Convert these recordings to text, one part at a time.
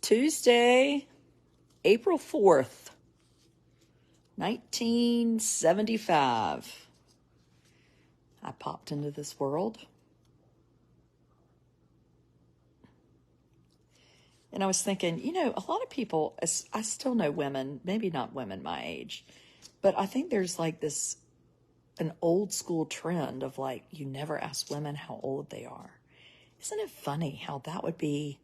Tuesday, April 4th, 1975. I popped into this world. And I was thinking, a lot of people, I still know women, maybe not women my age, but I think there's like an old school trend of like, you never ask women how old they are. Isn't it funny how that would be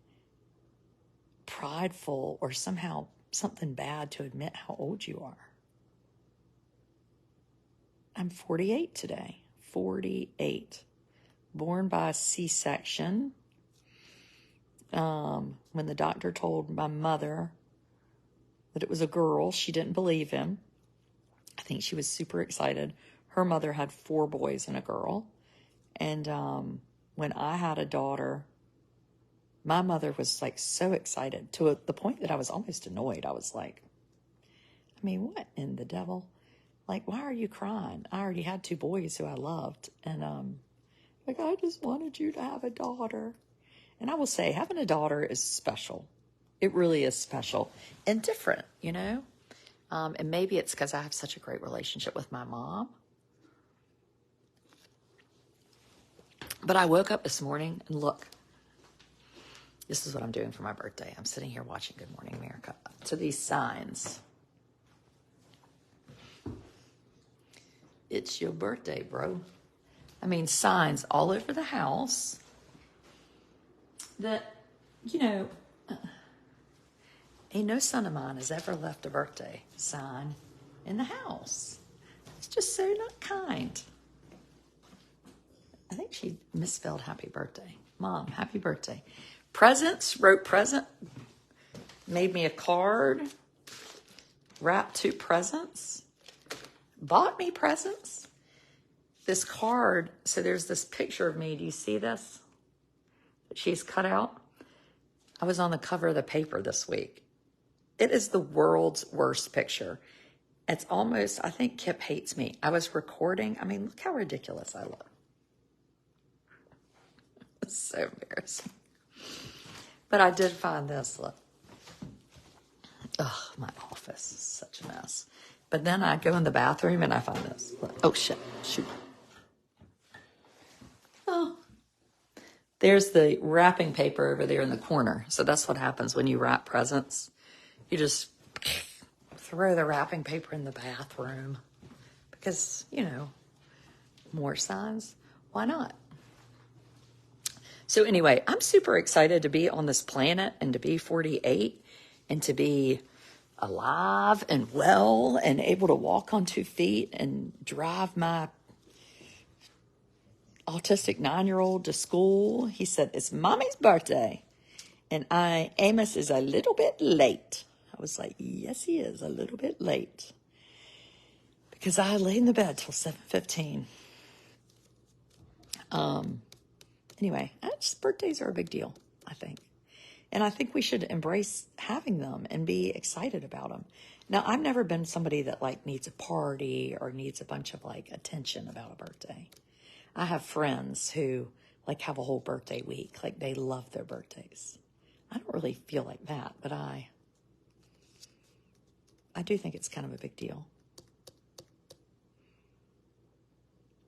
prideful or somehow something bad to admit how old you are? I'm 48 today. 48. Born by C-section. When the doctor told my mother that it was a girl, she didn't believe him. I think she was super excited. Her mother had 4 boys and a girl. And when I had a daughter, my mother was like so excited to the point that I was almost annoyed. I was like, I mean, what in the devil? Like, why are you crying? I already had 2 boys who I loved. And like, I just wanted you to have a daughter. And I will say, having a daughter is special. It really is special and different, And maybe it's because I have such a great relationship with my mom. But I woke up this morning and look, this is what I'm doing for my birthday. I'm sitting here watching Good Morning America to these signs. It's your birthday, bro. I mean, signs all over the house that, ain't no son of mine has ever left a birthday sign in the house. It's just so not kind. I think she misspelled happy birthday. Mom, happy birthday. Presents, wrote present, made me a card, wrapped 2 presents, bought me presents. This card, so there's this picture of me. Do you see this? She's cut out. I was on the cover of the paper this week. It is the world's worst picture. It's almost, I think Kip hates me. I was recording. I mean, look how ridiculous I look. It's so embarrassing. But I did find this, look. Ugh, my office is such a mess. But then I go in the bathroom and I find this. Look. Oh, shit. Shoot. Oh. There's the wrapping paper over there in the corner. So that's what happens when you wrap presents. You just throw the wrapping paper in the bathroom. Because, more signs. Why not? So anyway, I'm super excited to be on this planet and to be 48 and to be alive and well and able to walk on 2 feet and drive my autistic 9-year-old to school. He said, it's mommy's birthday. And Amos is a little bit late. I was like, yes, he is a little bit late. Because I laid in the bed till 7:15. Anyway, birthdays are a big deal, I think. And I think we should embrace having them and be excited about them. Now, I've never been somebody that like needs a party or needs a bunch of like attention about a birthday. I have friends who like have a whole birthday week. Like they love their birthdays. I don't really feel like that, but I do think it's kind of a big deal.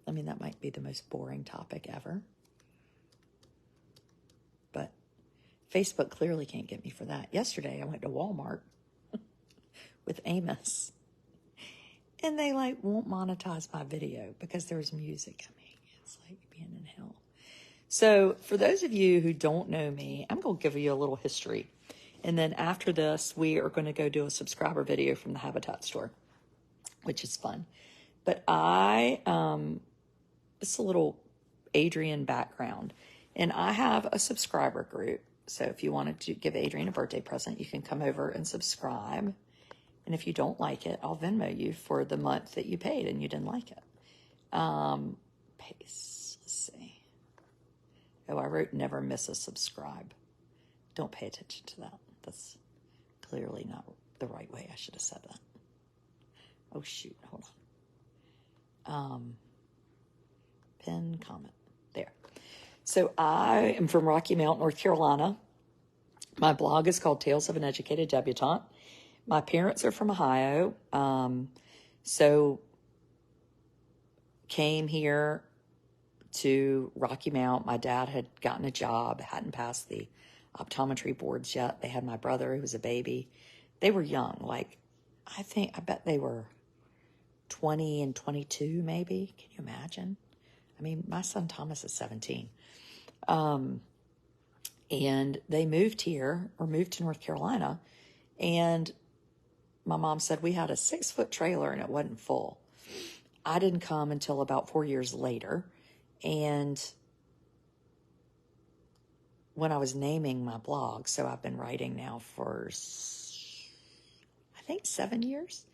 I mean, that might be the most boring topic ever. But Facebook clearly can't get me for that. Yesterday, I went to Walmart with Amos. And they like won't monetize my video because there's music coming. It's like being in hell. So for those of you who don't know me, I'm going to give you a little history. And then after this, we are going to go do a subscriber video from the Habitat store, which is fun. But it's a little Adrienne background. And I have a subscriber group. So if you wanted to give Adrienne a birthday present, you can come over and subscribe. And if you don't like it, I'll Venmo you for the month that you paid and you didn't like it. Pace. Let's see. Oh, I wrote never miss a subscribe. Don't pay attention to that. That's clearly not the right way. I should have said that. Oh, shoot. Hold on. Pin comment. So I am from Rocky Mount, North Carolina. My blog is called Tales of an Educated Debutante. My parents are from Ohio. So came here to Rocky Mount. My dad had gotten a job, hadn't passed the optometry boards yet. They had my brother who was a baby. They were young, like I bet they were 20 and 22 maybe. Can you imagine? I mean, my son Thomas is 17. And they moved here, or moved to North Carolina, and my mom said we had a 6-foot trailer and it wasn't full. I didn't come until about 4 years later. And when I was naming my blog, so I've been writing now for, I think, 7 years.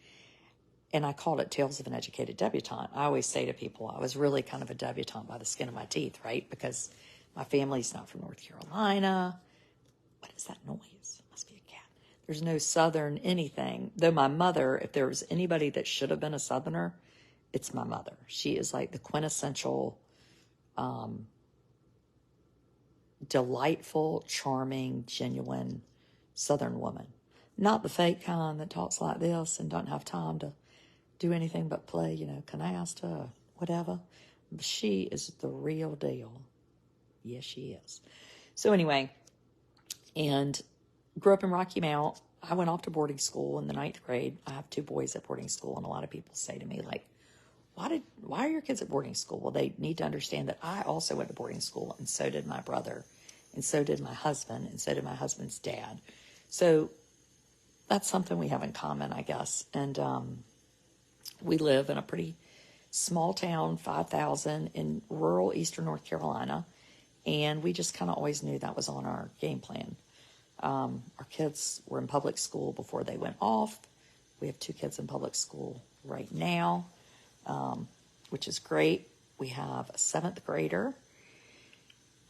And I called it Tales of an Educated Debutante. I always say to people, I was really kind of a debutante by the skin of my teeth, right? Because my family's not from North Carolina. What is that noise? Must be a cat. There's no Southern anything. Though my mother, if there was anybody that should have been a Southerner, it's my mother. She is like the quintessential, delightful, charming, genuine Southern woman. Not the fake kind that talks like this and don't have time to do anything but play, canasta, whatever. She is the real deal. Yes, she is. So anyway, and grew up in Rocky Mount. I went off to boarding school in the 9th grade. I have 2 boys at boarding school, and a lot of people say to me, like, why are your kids at boarding school? Well, they need to understand that I also went to boarding school, and so did my brother, and so did my husband, and so did my husband's dad. So that's something we have in common, I guess. And we live in a pretty small town, 5,000, in rural eastern North Carolina, and we just kind of always knew that was on our game plan. Our kids were in public school before they went off. We have 2 kids in public school right now, which is great. We have a 7th grader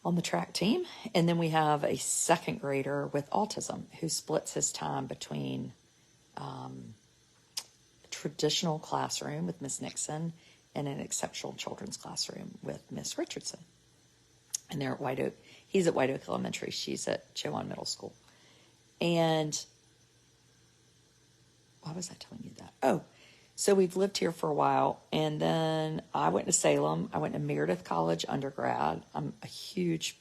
on the track team, and then we have a 2nd grader with autism who splits his time between a traditional classroom with Miss Nixon and an exceptional children's classroom with Miss Richardson. And they're at White Oak. He's at White Oak Elementary. She's at Chowan Middle School. And why was I telling you that? Oh, so we've lived here for a while. And then I went to Salem. I went to Meredith College undergrad. I'm a huge,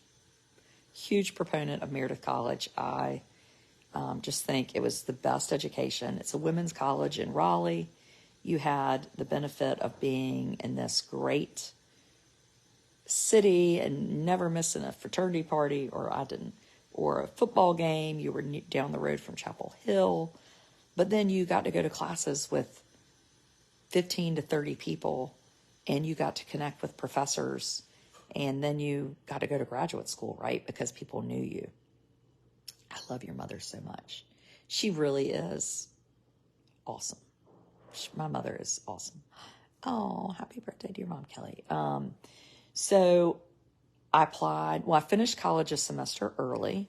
huge proponent of Meredith College. I just think it was the best education. It's a women's college in Raleigh. You had the benefit of being in this great city and never missing a fraternity party, or I didn't, or a football game. You were down the road from Chapel Hill, but then you got to go to classes with 15 to 30 people, and you got to connect with professors, and then you got to go to graduate school, right? Because people knew you. I love your mother so much. She really is awesome. My mother is awesome. Oh, happy birthday to your mom, Kelly. So I applied. Well, I finished college a semester early.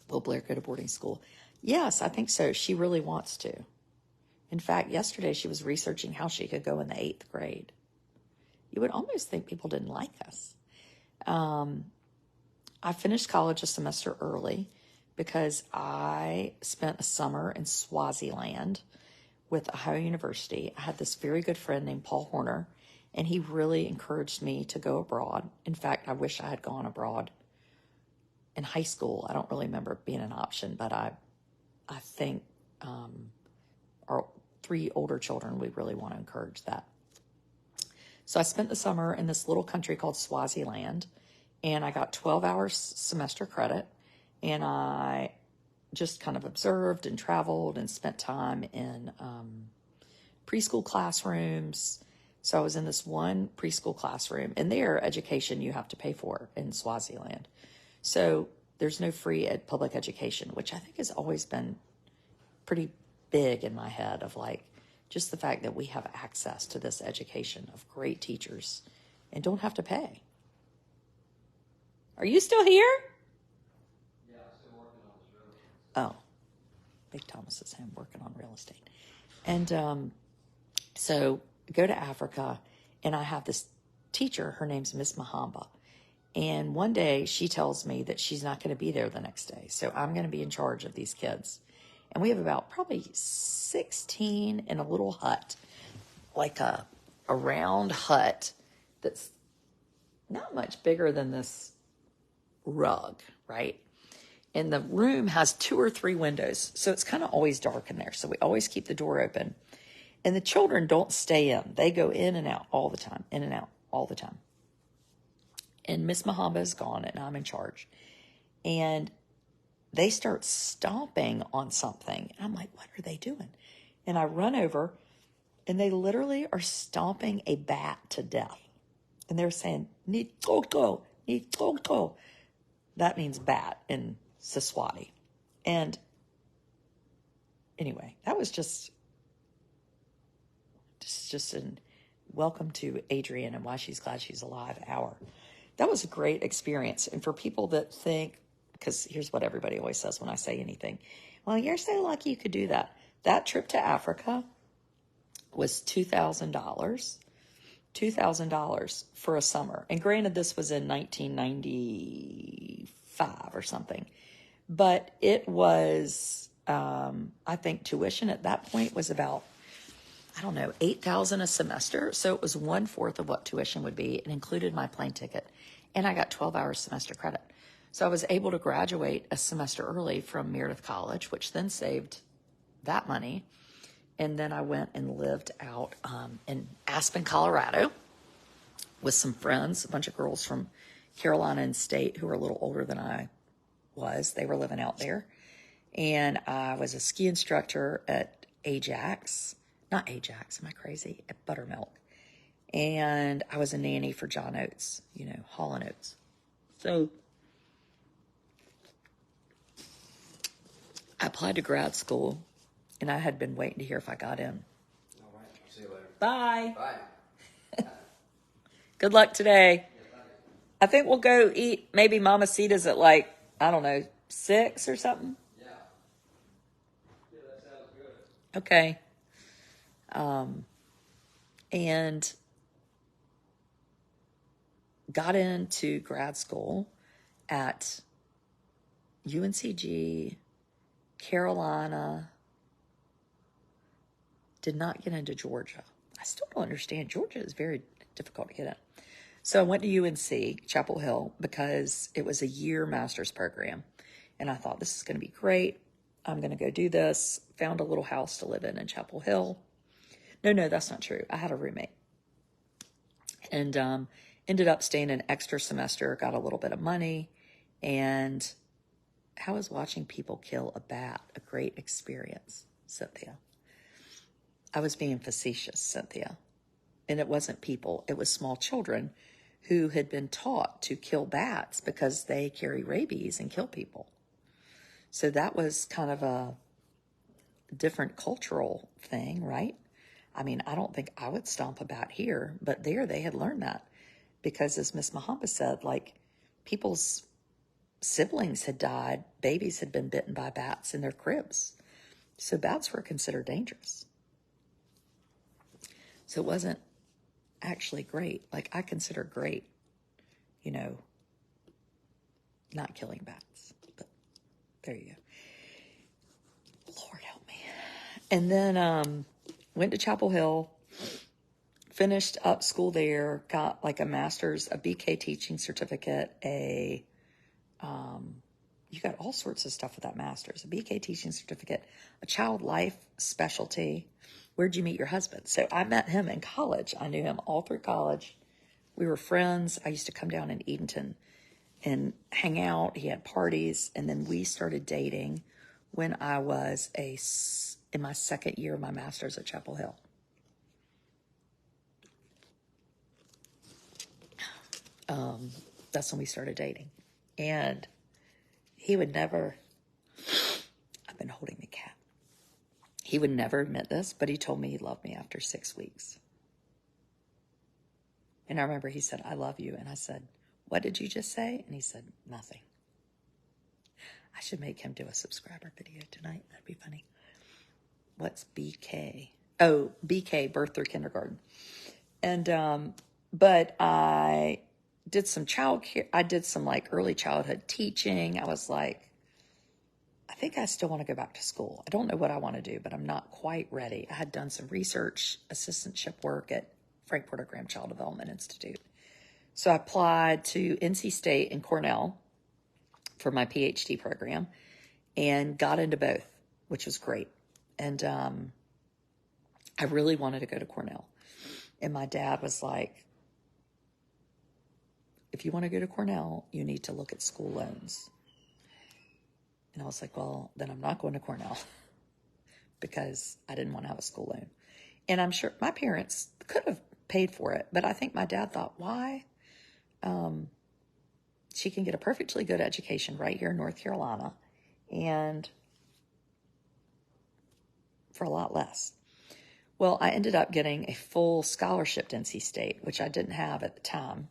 Will Blair go to boarding school? Yes, I think so. She really wants to. In fact, yesterday she was researching how she could go in the 8th grade. You would almost think people didn't like us. I finished college a semester early because I spent a summer in Swaziland with Ohio University. I had this very good friend named Paul Horner, and he really encouraged me to go abroad. In fact, I wish I had gone abroad in high school. I don't really remember it being an option, but I think our 3 older children, we really want to encourage that. So I spent the summer in this little country called Swaziland, and I got 12 hours semester credit, and I just kind of observed and traveled and spent time in preschool classrooms. So I was in this one preschool classroom, and their education you have to pay for in Swaziland. So there's no free public education, which I think has always been pretty big in my head, of like just the fact that we have access to this education of great teachers and don't have to pay. Are you still here? Yeah, I'm still working on this real estate. Oh, Big Thomas is home working on real estate. And so go to Africa, and I have this teacher. Her name's Miss Mahamba. And one day she tells me that she's not going to be there the next day. So I'm going to be in charge of these kids. And we have about probably 16 in a little hut, like a round hut that's not much bigger than this rug, right? And the room has 2 or 3 windows. So it's kind of always dark in there. So we always keep the door open. And the children don't stay in. They go in and out all the time, in and out all the time. And Miss Mahamba is gone and I'm in charge. And they start stomping on something. And I'm like, what are they doing? And I run over and they literally are stomping a bat to death. And they're saying, ni toto, ni toto. That means bat in Siswati. And anyway, that was just an welcome to Adrienne and why she's glad she's alive hour. That was a great experience. And for people that think, because here's what everybody always says when I say anything, well, you're so lucky you could do that. That trip to Africa was $2,000 for a summer. And granted, this was in 1995 or something. But it was, I think tuition at that point was about, I don't know, $8,000 a semester. So it was 1/4 of what tuition would be. It included my plane ticket. And I got 12 hours semester credit. So I was able to graduate a semester early from Meredith College, which then saved that money. And then I went and lived out in Aspen, Colorado with some friends, a bunch of girls from Carolina and State who were a little older than I was. They were living out there. And I was a ski instructor at Ajax. Not Ajax, am I crazy? At Buttermilk. And I was a nanny for John Oates, Hall & Oates. So I applied to grad school, and I had been waiting to hear if I got in. All right. I'll see you later. Bye. Bye. Good luck today. I think we'll go eat maybe Mamacita's at like, I don't know, 6 or something. Yeah. Yeah, that sounds good. Okay. And got into grad school at UNCG, Carolina. Did not get into Georgia. I still don't understand. Georgia is very difficult to get in. So I went to UNC, Chapel Hill, because it was a year master's program. And I thought, this is going to be great. I'm going to go do this. Found a little house to live in Chapel Hill. No, that's not true. I had a roommate. And ended up staying an extra semester, got a little bit of money. And how is watching people kill a bat a great experience, Cynthia? I was being facetious, Cynthia. And it wasn't people. It was small children who had been taught to kill bats because they carry rabies and kill people. So that was kind of a different cultural thing, right? I mean, I don't think I would stomp a bat here, but there they had learned that because, as Miss Mahamba said, like people's siblings had died, babies had been bitten by bats in their cribs. So bats were considered dangerous. So it wasn't actually great. Like I consider great, not killing bats. But there you go. Lord help me. And then went to Chapel Hill, finished up school there, got like a master's, a BK teaching certificate, you got all sorts of stuff with that master's, a BK teaching certificate, a child life specialty. Where'd you meet your husband? So I met him in college. I knew him all through college. We were friends. I used to come down in Edenton and hang out. He had parties. And then we started dating when I was in my second year of my master's at Chapel Hill. That's when we started dating. And he would never, I've been holding the cat. He would never admit this, but he told me he loved me after 6 weeks. And I remember he said, I love you. And I said, what did you just say? And he said, nothing. I should make him do a subscriber video tonight. That'd be funny. What's BK? Oh, BK, birth through kindergarten. And, but I did some child care. I did some like early childhood teaching. I was like, I think I still want to go back to school. I don't know what I want to do, but I'm not quite ready. I had done some research assistantship work at Frank Porter Graham Child Development Institute. So I applied to NC State and Cornell for my PhD program and got into both, which was great. And I really wanted to go to Cornell. And my dad was like, if you want to go to Cornell, you need to look at school loans. And I was like, well, then I'm not going to Cornell because I didn't want to have a school loan. And I'm sure my parents could have paid for it, but I think my dad thought, why? She can get a perfectly good education right here in North Carolina and for a lot less. Well, I ended up getting a full scholarship to NC State, which I didn't have at the time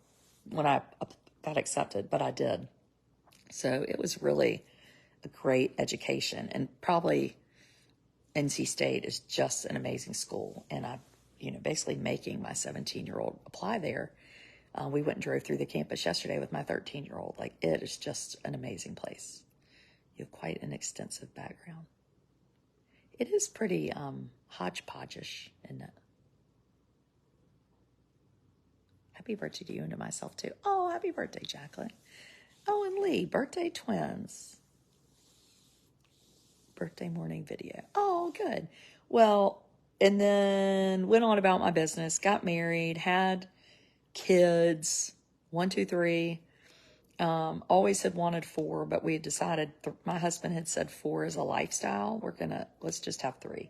when I got accepted, but I did. So it was really a great education, and probably NC State is just an amazing school. And I, basically making my 17-year-old apply there. We went and drove through the campus yesterday with my 13-year-old. Like, it is just an amazing place. You have quite an extensive background. It is pretty hodgepodge-ish, isn't it? Happy birthday to you and to myself, too. Oh, happy birthday, Jacqueline. Oh, and Lee, birthday twins. Birthday morning video. Oh, good. Well, and then went on about my business, got married, had kids, 1, 2, 3. Always had wanted 4, but we had decided, my husband had said 4 is a lifestyle. Let's just have 3.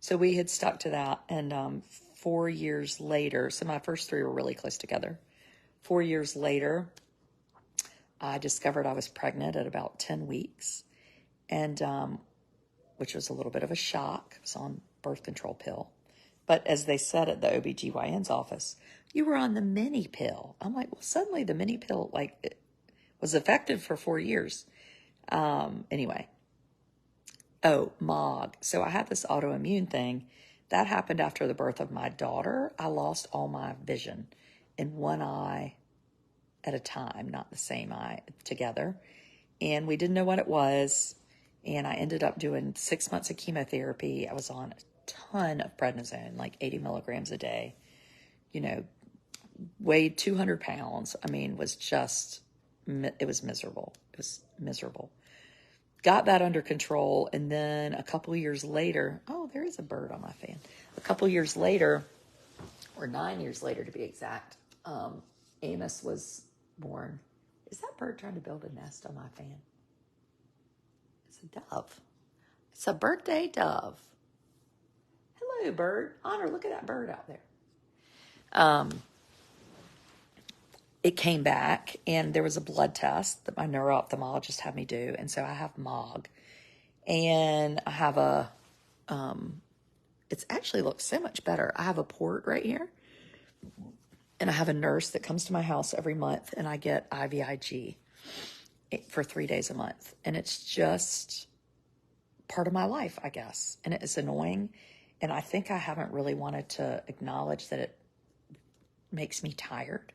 So we had stuck to that. And 4 years later, so my first 3 were really close together. 4 years later, I discovered I was pregnant at about 10 weeks. And which was a little bit of a shock. I was on birth control pill. But as they said at the OBGYN's office, you were on the mini pill. I'm like, well, suddenly the mini pill, it was effective for 4 years. Anyway. Oh, MOG. So I had this autoimmune thing. That happened after the birth of my daughter. I lost all my vision in one eye at a time, not the same eye together. And we didn't know what it was. And I ended up doing 6 months of chemotherapy. I was on a ton of prednisone, like 80 milligrams a day. Weighed 200 pounds. I mean, it was miserable. It was miserable. Got that under control. And then a couple years later, oh, there is a bird on my fan. A couple years later, or 9 years later to be exact, Amos was born. Is that bird trying to build a nest on my fan? It's a dove. It's a birthday dove. Hello, bird. Honor, look at that bird out there. It came back, and there was a blood test that my neuro-ophthalmologist had me do, and so I have MOG. And I have it actually looks so much better. I have a port right here, and I have a nurse that comes to my house every month, and I get IVIG for 3 days a month. And it's just part of my life, I guess. And it is annoying. And I think I haven't really wanted to acknowledge that it makes me tired,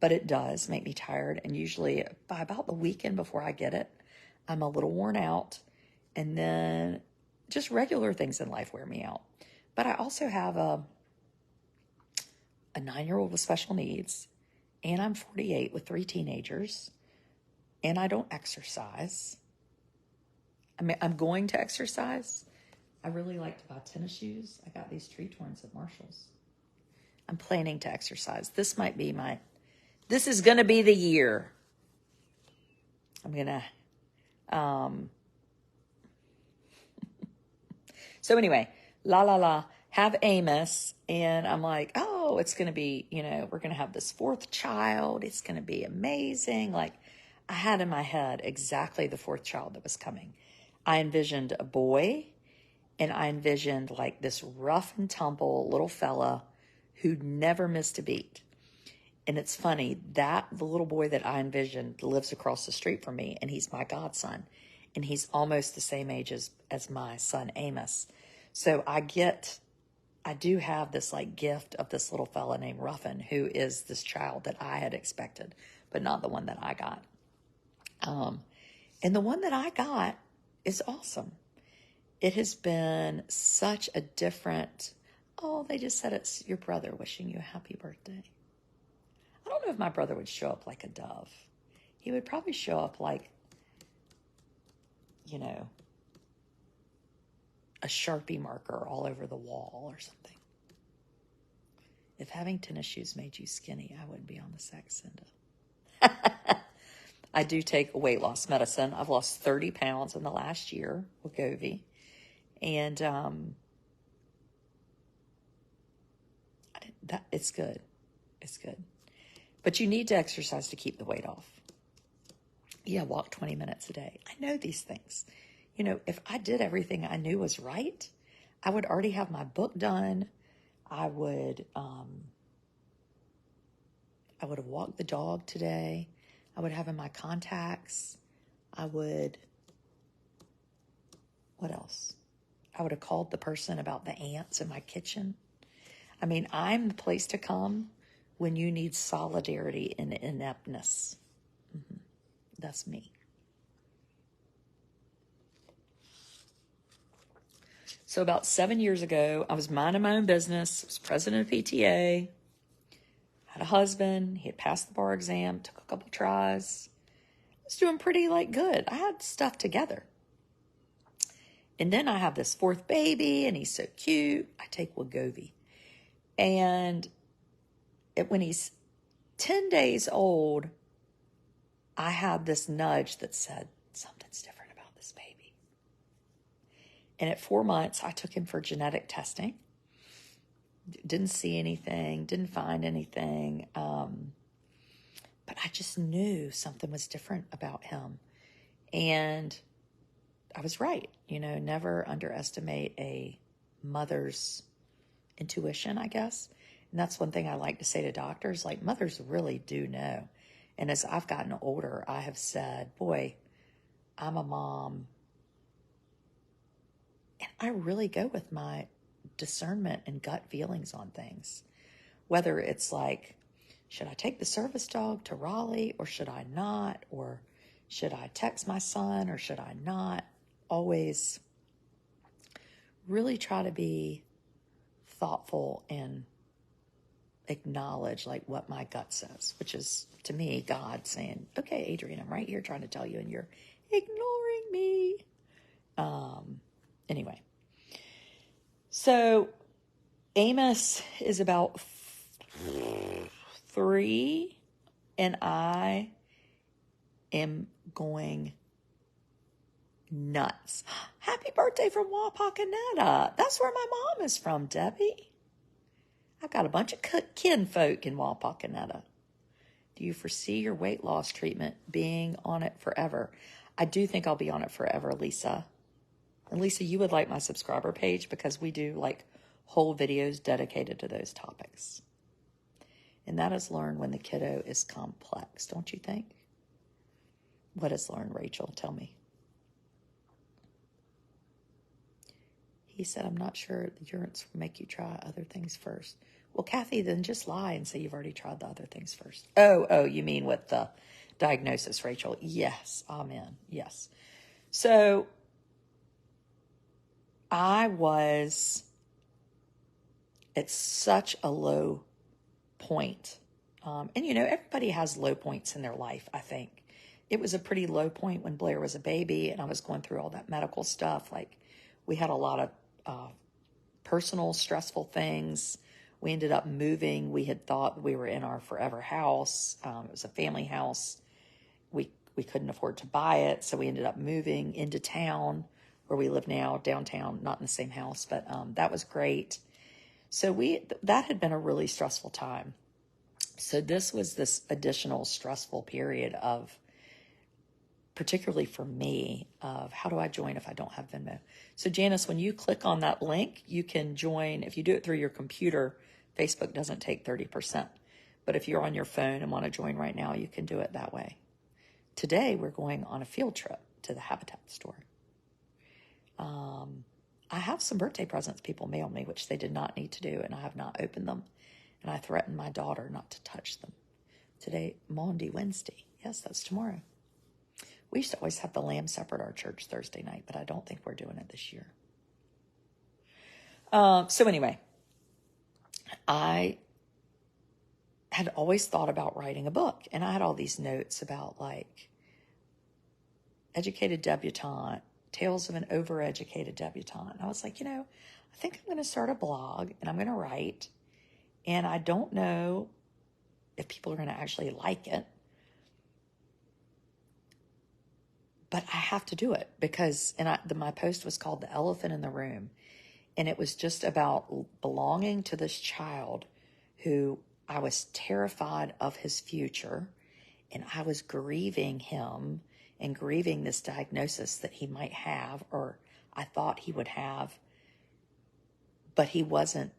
but it does make me tired. And usually by about the weekend before I get it, I'm a little worn out. And then just regular things in life wear me out. But I also have a 9-year-old with special needs, and I'm 48 with 3 teenagers. And I don't exercise. I mean, I'm going to exercise. I really like to buy tennis shoes. I got these Tretorns at Marshall's. I'm planning to exercise. This is going to be the year. I'm going to, so anyway, have Amos. And I'm like, oh, it's going to be, we're going to have this 4th child. It's going to be amazing. I had in my head exactly the 4th child that was coming. I envisioned a boy, and I envisioned this rough and tumble little fella who'd never missed a beat. And it's funny that the little boy that I envisioned lives across the street from me, and he's my godson, and he's almost the same age as my son Amos. So I get I do have this like gift of this little fella named Ruffin, who is this child that I had expected, but not the one that I got. And the one that I got is awesome. It has been such a different, oh, they just said it's your brother wishing you a happy birthday. I don't know if my brother would show up like a dove. He would probably show up like, you know, a Sharpie marker all over the wall or something. If having tennis shoes made you skinny, I wouldn't be on the Saxenda. I do take weight loss medicine. I've lost 30 pounds in the last year with Wegovy. And it's good. It's good. But you need to exercise to keep the weight off. Yeah, walk 20 minutes a day. I know these things. You know, if I did everything I knew was right, I would already have my book done. I would have walked the dog today. I would have in my contacts. What else? I would have called the person about the ants in my kitchen. I mean, I'm the place to come when you need solidarity and ineptness. That's me. So about 7 years ago, I was minding my own business. I was president of PTA. Had a husband. He had passed the bar exam. Took a couple tries. I was doing pretty good. I had stuff together. And then I have this fourth baby, and he's so cute. I take Wegovy. And when he's 10 days old, I had this nudge that said, something's different about this baby. And at 4 months, I took him for genetic testing. Didn't see anything, didn't find anything. But I just knew something was different about him. And I was right. You know, never underestimate a mother's intuition, I guess. And that's one thing I like to say to doctors, like mothers really do know. And as I've gotten older, I have said, boy, I'm a mom. And I really go with my discernment and gut feelings on things. Whether it's like, should I take the service dog to Raleigh or should I not? Or should I text my son or should I not? Always really try to be thoughtful and acknowledge what my gut says, which is to me God saying, okay, Adrienne, I'm right here trying to tell you and you're ignoring me. Anyway, so Amos is about 3 and I am going nuts. Happy birthday from Wapakoneta. That's where my mom is from, Debbie. I've got a bunch of kinfolk in Wapakoneta. Do you foresee your weight loss treatment being on it forever? I do think I'll be on it forever, Lisa. And Lisa, you would like my subscriber page because we do whole videos dedicated to those topics. And that is learned when the kiddo is complex, don't you think? What is learned, Rachel? Tell me. He said, I'm not sure the urines will make you try other things first. Well, Kathy, then just lie and say you've already tried the other things first. Oh, you mean with the diagnosis, Rachel? Yes, amen, yes. So I was at such a low point. And, everybody has low points in their life, I think. It was a pretty low point when Blair was a baby and I was going through all that medical stuff. We had a lot of personal stressful things. We ended up moving. We had thought we were in our forever house. It was a family house. We couldn't afford to buy it, so we ended up moving into town where we live now, downtown, not in the same house, but that was great. So that had been a really stressful time. So this was this additional stressful period of, particularly for me, of how do I join if I don't have Venmo? So Janice, when you click on that link, you can join. If you do it through your computer, Facebook doesn't take 30%. But if you're on your phone and want to join right now, you can do it that way. Today, we're going on a field trip to the Habitat store. I have some birthday presents people mailed me, which they did not need to do, and I have not opened them. And I threatened my daughter not to touch them. Today, Maundy Wednesday. Yes, that's tomorrow. We used to always have the Lamb Supper at our church Thursday night, but I don't think we're doing it this year. So anyway, I had always thought about writing a book, and I had all these notes about like educated debutante, tales of an overeducated debutante. And I was like, I think I'm going to start a blog and I'm going to write, and I don't know if people are going to actually like it, but I have to do it because, my post was called The Elephant in the Room. And it was just about belonging to this child who I was terrified of his future. And I was grieving him and grieving this diagnosis that he might have, or I thought he would have, but he wasn't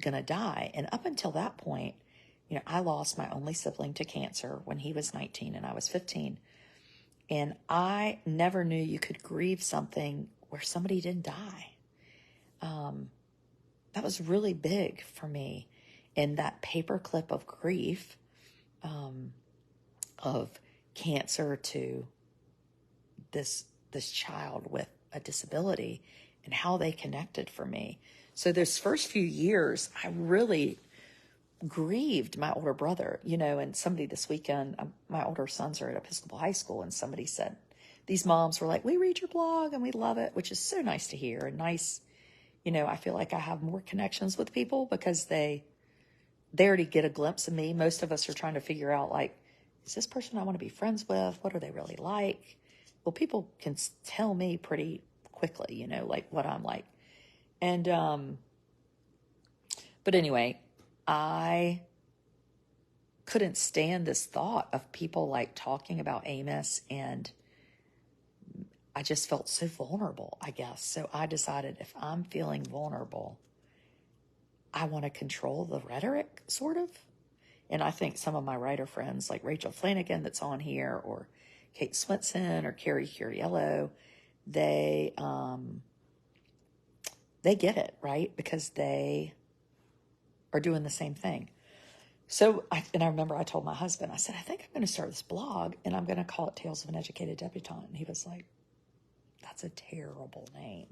going to die. And up until that point, I lost my only sibling to cancer when he was 19 and I was 15. And I never knew you could grieve something where somebody didn't die. That was really big for me. And that paperclip of grief, of cancer to this child with a disability, and how they connected for me. So those first few years, I really grieved my older brother, and somebody this weekend, my older sons are at Episcopal High School, and somebody said, these moms were like, we read your blog and we love it, which is so nice to hear. And nice, I feel like I have more connections with people because they already get a glimpse of me. Most of us are trying to figure out, like, is this person I want to be friends with? What are they really like? Well, people can tell me pretty quickly, like what I'm like. And, but anyway, I couldn't stand this thought of people like talking about Amos, and I just felt so vulnerable, I guess. So I decided if I'm feeling vulnerable, I want to control the rhetoric, sort of. And I think some of my writer friends, like Rachel Flanagan that's on here, or Kate Swinson, or Carrie Curiello, they get it, right? Because they are doing the same thing. So, I remember I told my husband, I said, I think I'm going to start this blog, and I'm going to call it Tales of an Educated Debutante. And he was like, that's a terrible name.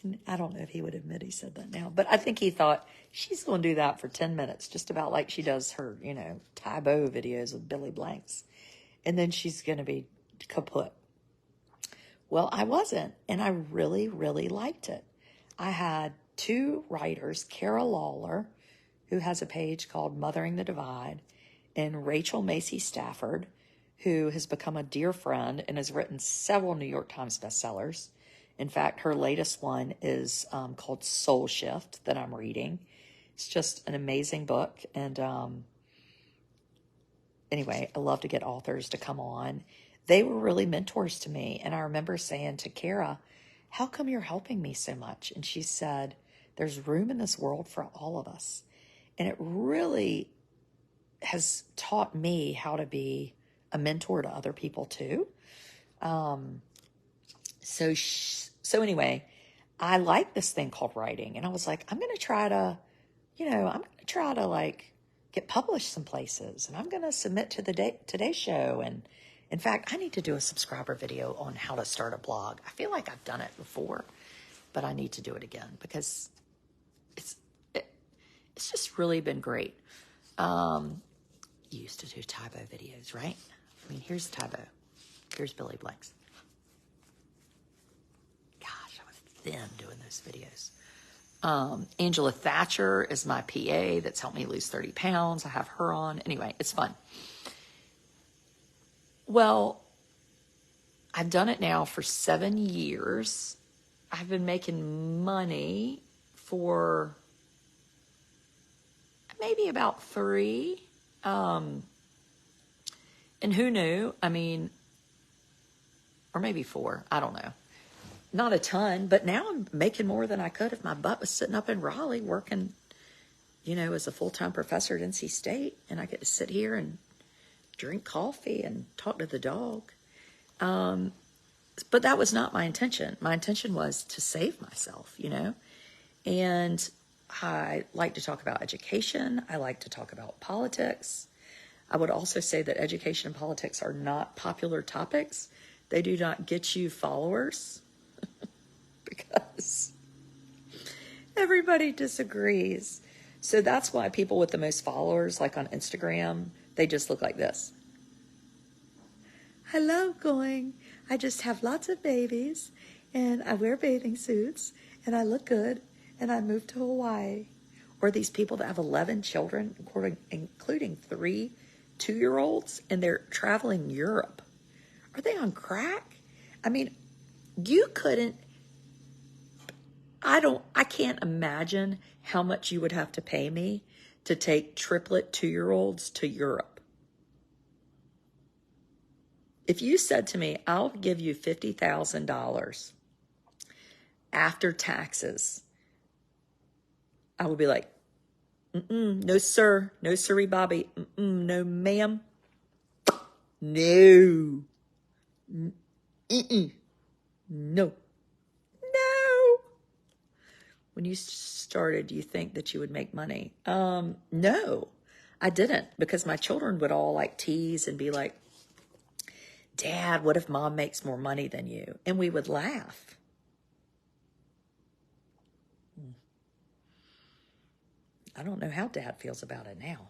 And I don't know if he would admit he said that now, but I think he thought, she's going to do that for 10 minutes, just about like she does her, Tybo videos with Billy Blanks. And then she's going to be kaput. Well, I wasn't, and I really, really liked it. I had two writers, Kara Lawler, who has a page called Mothering the Divide, and Rachel Macy Stafford, who has become a dear friend and has written several New York Times bestsellers. In fact, her latest one is called Soul Shift that I'm reading. It's just an amazing book. And anyway, I love to get authors to come on. They were really mentors to me. And I remember saying to Kara, how come you're helping me so much? And she said, there's room in this world for all of us. And it really has taught me how to be a mentor to other people too. So anyway, I like this thing called writing, and I was like, I'm going to try to like get published some places, and I'm going to submit to the Today Show. And in fact, I need to do a subscriber video on how to start a blog. I feel like I've done it before, but I need to do it again because it's just really been great. You used to do Tybo videos, right? I mean, here's Tybo. Here's Billy Blanks. Gosh, I was thin doing those videos. Angela Thatcher is my PA that's helped me lose 30 pounds. I have her on. Anyway, it's fun. Well, I've done it now for 7 years. I've been making money for maybe about 3. And who knew? I mean, or maybe 4. I don't know. Not a ton, but now I'm making more than I could if my butt was sitting up in Raleigh working, as a full-time professor at NC State. And I get to sit here and drink coffee and talk to the dog. But that was not my intention. My intention was to save myself, you know? And I like to talk about education. I like to talk about politics. I would also say that education and politics are not popular topics. They do not get you followers because everybody disagrees. So that's why people with the most followers, like on Instagram, they just look like this. I love going. I just have lots of babies, and I wear bathing suits, and I look good, and I moved to Hawaii. Or these people that have 11 children, including 3 2-year-olds, and they're traveling Europe. Are they on crack? I mean, you couldn't, I can't imagine how much you would have to pay me to take triplet 2-year-olds to Europe. If you said to me, I'll give you $50,000 after taxes, I would be like, no, sir. No, sirree, Bobby. No, ma'am. No. No. No. When you started, do you think that you would make money? No, I didn't, because my children would all like tease and be like, Dad, what if Mom makes more money than you? And we would laugh. I don't know how Dad feels about it now.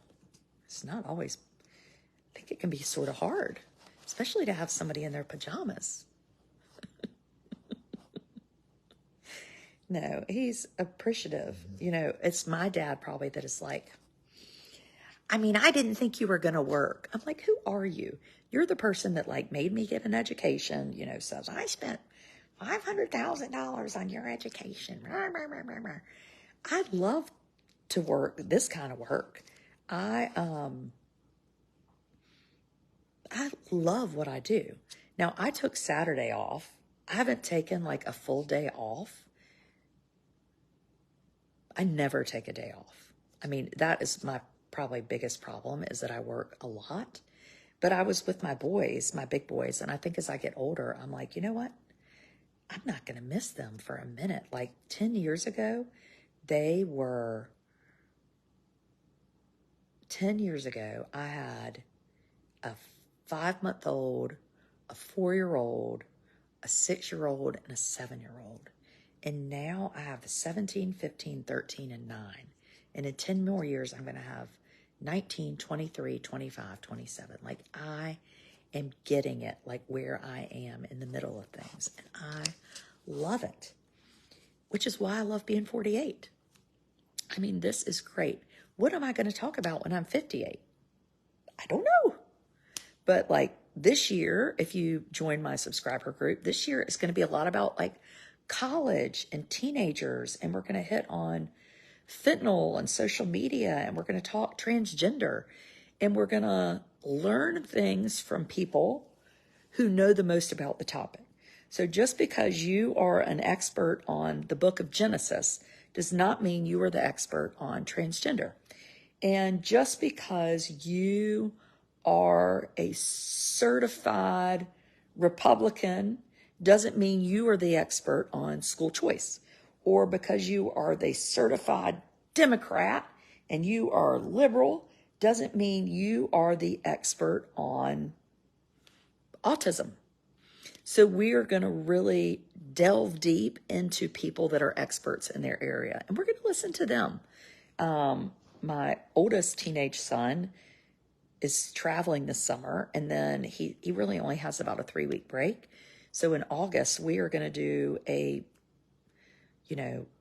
It's not always, I think it can be sort of hard, especially to have somebody in their pajamas. No, he's appreciative. You know, it's my dad probably that is like, I mean, I didn't think you were going to work. I'm like, who are you? You're the person that like made me get an education, you know, says I spent $500,000 on your education. I love to work this kind of work. I love what I do. Now, I took Saturday off. I haven't taken like a full day off. I never take a day off. I mean, that is my probably biggest problem, is that I work a lot. But I was with my boys, my big boys, and I think as I get older, I'm like, you know what? I'm not going to miss them for a minute. Like 10 years ago, I had a 5-month-old, a 4-year-old, a 6-year-old, and a 7-year-old. And now I have 17, 15, 13, and 9. And in 10 more years, I'm going to have 19, 23, 25, 27. Like, I am getting it, like where I am in the middle of things. And I love it, which is why I love being 48. I mean, this is great. What am I going to talk about when I'm 58? I don't know. But like this year, if you join my subscriber group, this year is going to be a lot about like college and teenagers. And we're going to hit on fentanyl and social media. And we're going to talk transgender. And we're going to learn things from people who know the most about the topic. So just because you are an expert on the book of Genesis does not mean you are the expert on transgender. And just because you are a certified Republican doesn't mean you are the expert on school choice. Or because you are the certified Democrat and you are liberal doesn't mean you are the expert on autism. So we are going to really delve deep into people that are experts in their area, and we're going to listen to them. My oldest teenage son is traveling this summer, and then he really only has about a 3-week break. So in August, we are going to do a,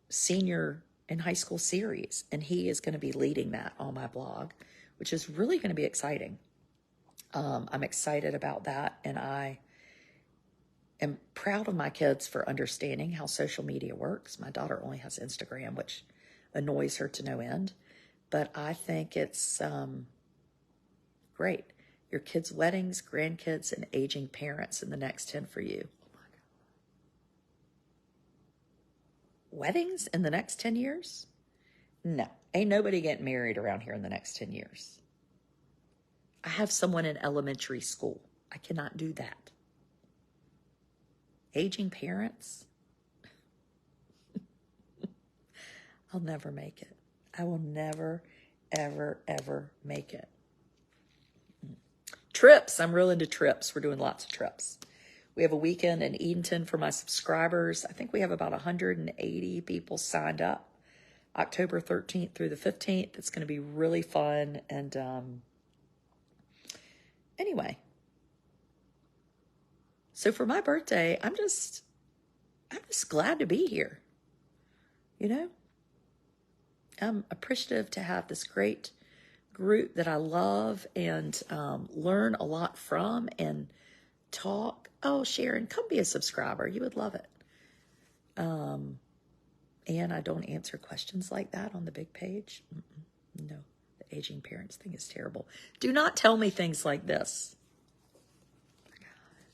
senior in high school series, and he is going to be leading that on my blog, which is really going to be exciting. I'm excited about that, and I am proud of my kids for understanding how social media works. My daughter only has Instagram, which annoys her to no end, but I think it's great. Your kids' weddings, grandkids, and aging parents in the next 10 for you. Oh my God. Weddings in the next 10 years? No, ain't nobody getting married around here in the next 10 years. I have someone in elementary school. I cannot do that. Aging parents? I'll never make it. I will never, ever, ever make it. Trips. I'm real into trips. We're doing lots of trips. We have a weekend in Edenton for my subscribers. I think we have about 180 people signed up. October 13th through the 15th. It's going to be really fun. And anyway, so for my birthday, I'm just glad to be here. You know, I'm appreciative to have this great group that I love and learn a lot from and talk. Oh, Sharon, come be a subscriber. You would love it. And I don't answer questions like that on the big page. No, the aging parents thing is terrible. Do not tell me things like this.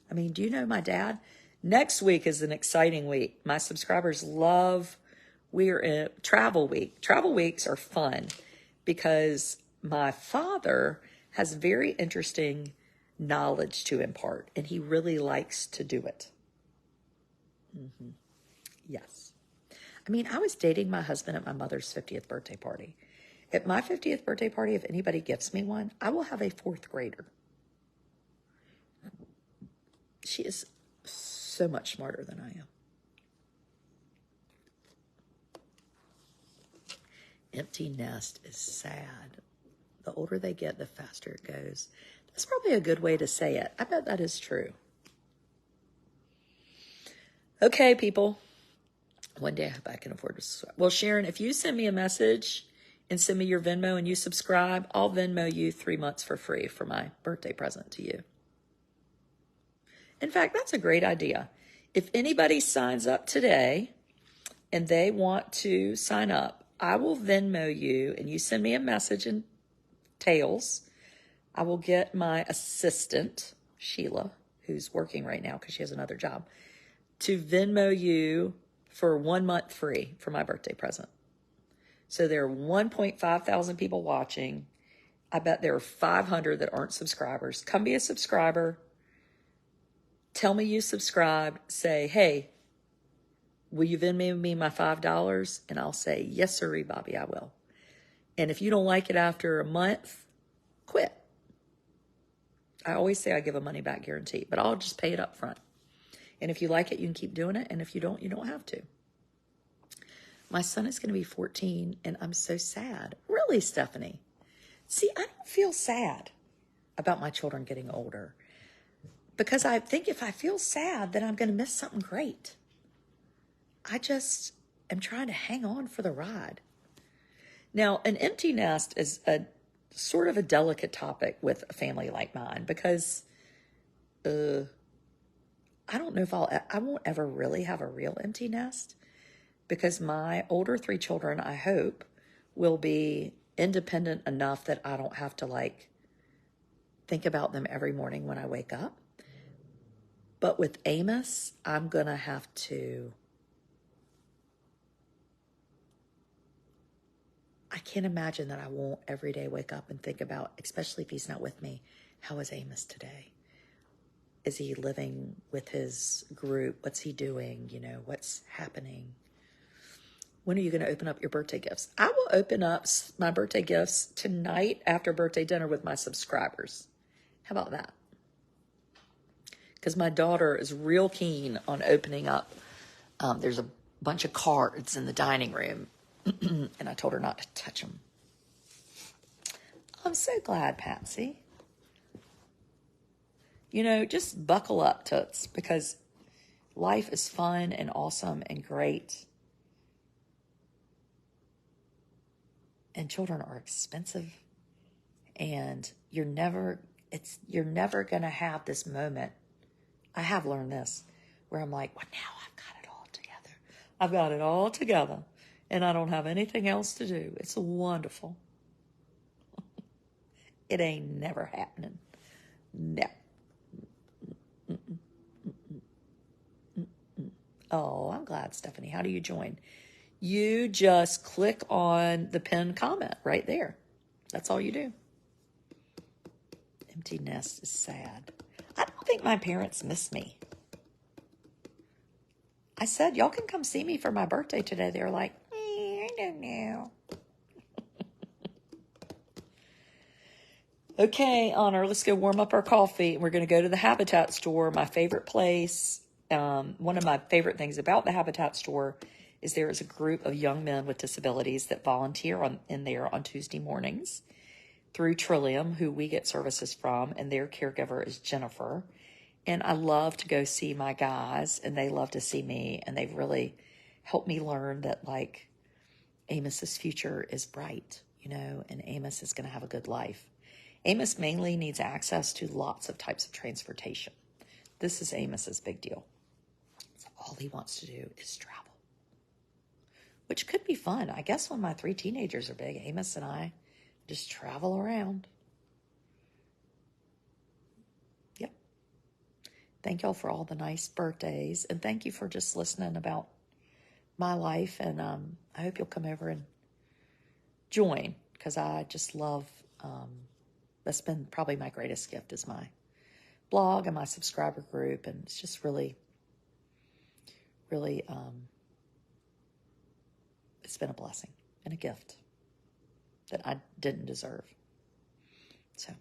I mean, do you know my dad? Next week is an exciting week. My subscribers love, we're in travel week. Travel weeks are fun because my father has very interesting knowledge to impart, and he really likes to do it. Yes. I mean, I was dating my husband at my mother's 50th birthday party. At my 50th birthday party, if anybody gifts me one, I will have a 4th grader. She is so much smarter than I am. Empty nest is sad. The older they get, the faster it goes. That's probably a good way to say it. I bet that is true. Okay, people. One day I hope I can afford to subscribe. Well, Sharon, if you send me a message and send me your Venmo and you subscribe, I'll Venmo you 3 months for free for my birthday present to you. In fact, that's a great idea. If anybody signs up today and they want to sign up, I will Venmo you and you send me a message in Tails. I will get my assistant, Sheila, who's working right now because she has another job, to Venmo you for 1 month free for my birthday present. So there are 1.5 thousand people watching. I bet there are 500 that aren't subscribers. Come be a subscriber. Tell me you subscribed. Say, hey, will you Venmo me my $5? And I'll say, yes, sir, Bobby, I will. And if you don't like it after a month, quit. I always say I give a money back guarantee, but I'll just pay it up front. And if you like it, you can keep doing it. And if you don't have to. My son is going to be 14, and I'm so sad. Really, Stephanie? See, I don't feel sad about my children getting older because I think if I feel sad, then I'm going to miss something great. I just am trying to hang on for the ride. Now, an empty nest is a sort of a delicate topic with a family like mine because I don't know if I won't ever really have a real empty nest because my older 3 children, I hope, will be independent enough that I don't have to think about them every morning when I wake up. But with Amos, I'm going to have to, I can't imagine that I won't every day wake up and think about, especially if he's not with me, how is Amos today? Is he living with his group? What's he doing? What's happening? When are you going to open up your birthday gifts? I will open up my birthday gifts tonight after birthday dinner with my subscribers. How about that? Because my daughter is real keen on opening up. There's a bunch of cards in the dining room, and I told her not to touch them. I'm so glad, Patsy. Just buckle up, Toots, because life is fun and awesome and great. And children are expensive. And you're never going to have this moment. I have learned this where I'm like, well, now I've got it all together. I've got it all together. And I don't have anything else to do. It's wonderful. It ain't never happening. No. Oh, I'm glad, Stephanie. How do you join? You just click on the pinned comment right there. That's all you do. Empty nest is sad. I don't think my parents miss me. I said, y'all can come see me for my birthday today. They were like, I don't know. Okay, Honor, let's go warm up our coffee. We're going to go to the Habitat store, my favorite place. One of my favorite things about the Habitat store is there is a group of young men with disabilities that volunteer in there on Tuesday mornings through Trillium, who we get services from, and their caregiver is Jennifer. And I love to go see my guys, and they love to see me, and they've really helped me learn that, like, Amos's future is bright, and Amos is going to have a good life. Amos mainly needs access to lots of types of transportation. This is Amos's big deal. So all he wants to do is travel, which could be fun. I guess when my 3 teenagers are big, Amos and I just travel around. Yep. Thank y'all for all the nice birthdays, and thank you for just listening about my life. And I hope you'll come over and join, because I just love, that's been probably my greatest gift, is my blog and my subscriber group. And it's just really, really, it's been a blessing and a gift that I didn't deserve. So